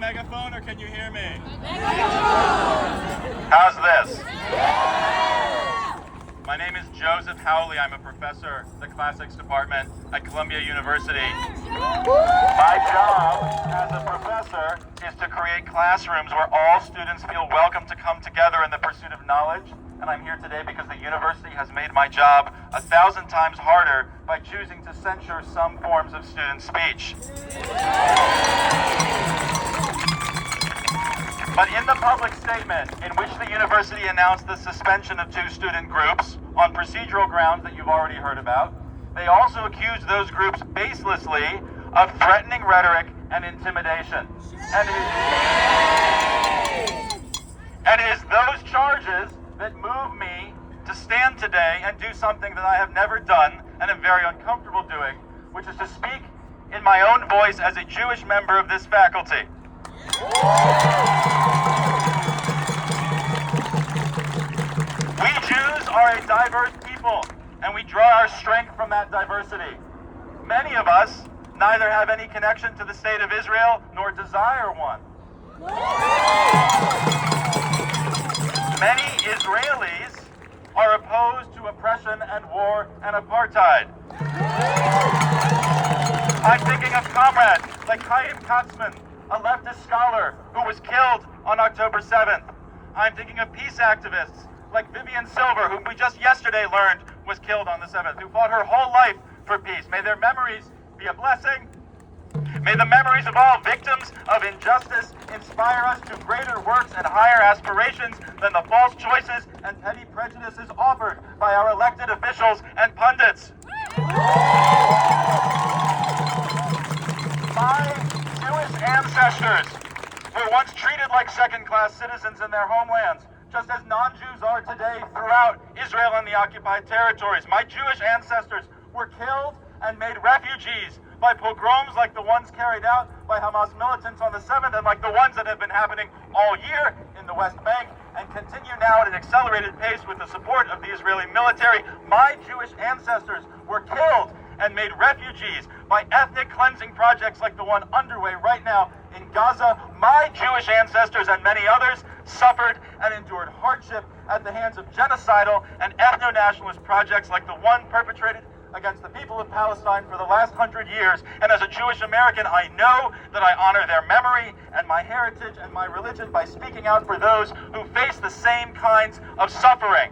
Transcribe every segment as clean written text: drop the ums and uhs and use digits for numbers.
megaphone or can you hear me? How's this? My name is Joseph Howley. I'm a professor in the classics department at Columbia University. My job as a professor is to create classrooms where all students feel welcome to come together in the pursuit of knowledge. And I'm here today because the university has made my job 1,000 times harder by choosing to censure some forms of student speech. But in the public statement in which the university announced the suspension of 2 student groups on procedural grounds that you've already heard about, they also accused those groups baselessly of threatening rhetoric and intimidation. And it is those charges that move me to stand today and do something that I have never done and am very uncomfortable doing, which is to speak in my own voice as a Jewish member of this faculty. We Jews are a diverse people, and we draw our strength from that diversity. Many of us neither have any connection to the state of Israel nor desire one. Many Israelis are opposed to oppression and war and apartheid. I'm thinking of comrades like Chaim Katzman, a leftist scholar who was killed on October 7th. I'm thinking of peace activists like Vivian Silver, whom we just yesterday learned was killed on the 7th, who fought her whole life for peace. May their memories be a blessing. May the memories of all victims of injustice inspire us to greater works and higher aspirations than the false choices and petty prejudices offered by our elected officials and pundits. My Jewish ancestors were once treated like second-class citizens in their homelands, just as non-Jews are today throughout Israel and the occupied territories. My Jewish ancestors were killed and made refugees by pogroms like the ones carried out by Hamas militants on the 7th and like the ones that have been happening all year in the West Bank and continue now at an accelerated pace with the support of the Israeli military. My Jewish ancestors were killed and made refugees by ethnic cleansing projects like the one underway right now in Gaza. My Jewish ancestors and many others suffered and endured hardship at the hands of genocidal and ethno-nationalist projects like the one perpetrated against the people of Palestine for the last 100 years. And as a Jewish American, I know that I honor their memory and my heritage and my religion by speaking out for those who face the same kinds of suffering.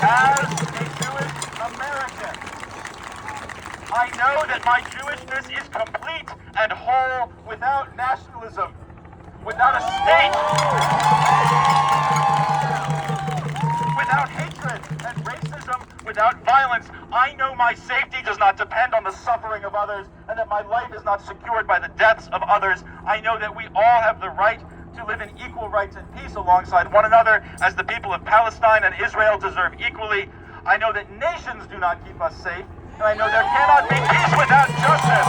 As a Jewish American, I know that my Jewishness is complete and whole without nationalism, without a state, without hatred and racism, without violence. I know my safety does not depend on the suffering of others and that my life is not secured by the deaths of others. I know that we all have the right to live in equal rights and peace alongside one another as the people of Palestine and Israel deserve equally. I know that nations do not keep us safe, and I know there cannot be peace without justice.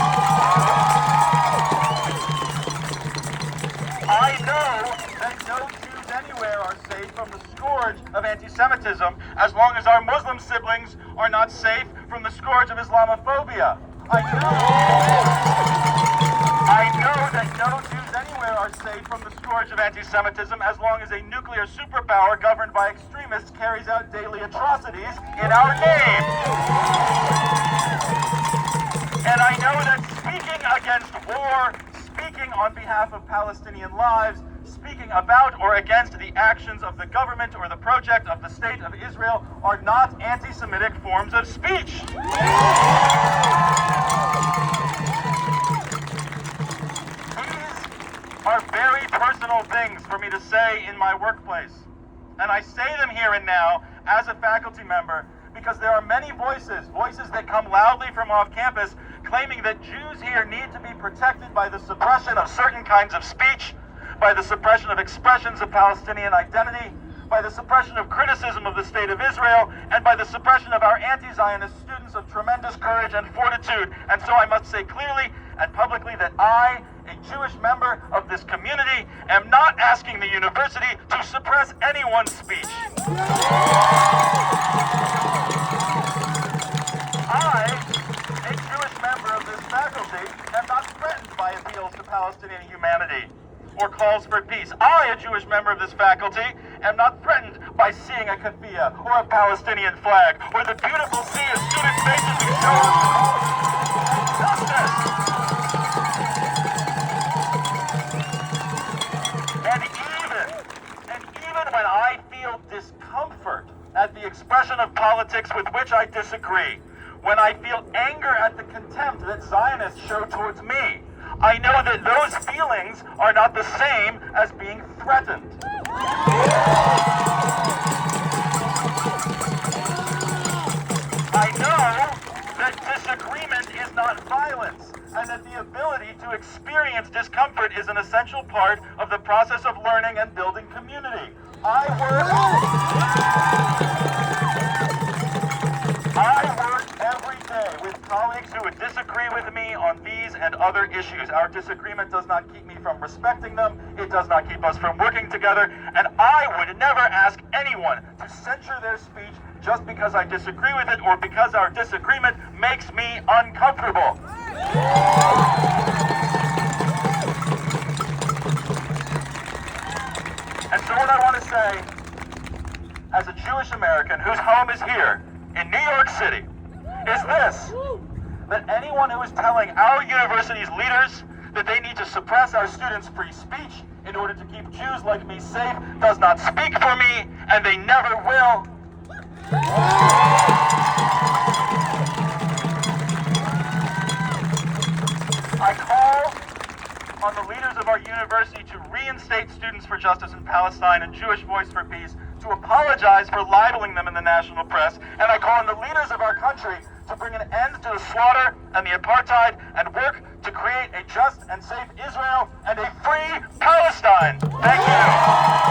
I know that no Jews anywhere are safe from the scourge of anti-Semitism as long as our Muslim siblings are not safe from the scourge of Islamophobia. I know that no Jews anywhere are safe from the scourge of anti-Semitism as long as a nuclear superpower governed by extremists carries out daily atrocities in our name. And I know that speaking against war, speaking on behalf of Palestinian lives, speaking about or against the actions of the government or the project of the State of Israel are not anti-Semitic forms of speech. Are very personal things for me to say in my workplace. And I say them here and now as a faculty member because there are many voices that come loudly from off campus claiming that Jews here need to be protected by the suppression of certain kinds of speech, by the suppression of expressions of Palestinian identity, by the suppression of criticism of the State of Israel, and by the suppression of our anti-Zionist students of tremendous courage and fortitude. And so I must say clearly and publicly that I, a Jewish member of this community, am not asking the university to suppress anyone's speech. I Palestinian humanity or calls for peace. I, a Jewish member of this faculty, am not threatened by seeing a keffiyeh or a Palestinian flag or the beautiful sea of student faces who show us justice. And even when I feel discomfort at the expression of politics with which I disagree, when I feel anger at the contempt that Zionists show towards me, I know that those feelings are not the same as being threatened. I know that disagreement is not violence, and that the ability to experience discomfort is an essential part of the process of learning and building community. I work every day with colleagues who would disagree with me on these and other issues. Our disagreement does not keep me from respecting them. It does not keep us from working together. And I would never ask anyone to censor their speech just because I disagree with it or because our disagreement makes me uncomfortable. And so what I want to say, as a Jewish American whose home is here in New York City, is this: that anyone who is telling our university's leaders that they need to suppress our students' free speech in order to keep Jews like me safe does not speak for me, and they never will. I call on the leaders of our university to reinstate Students for Justice in Palestine and Jewish Voice for Peace, to apologize for libeling them in the national press, and I call on the leaders of our country to bring an end to the slaughter and the apartheid and work to create a just and safe Israel and a free Palestine. Thank you.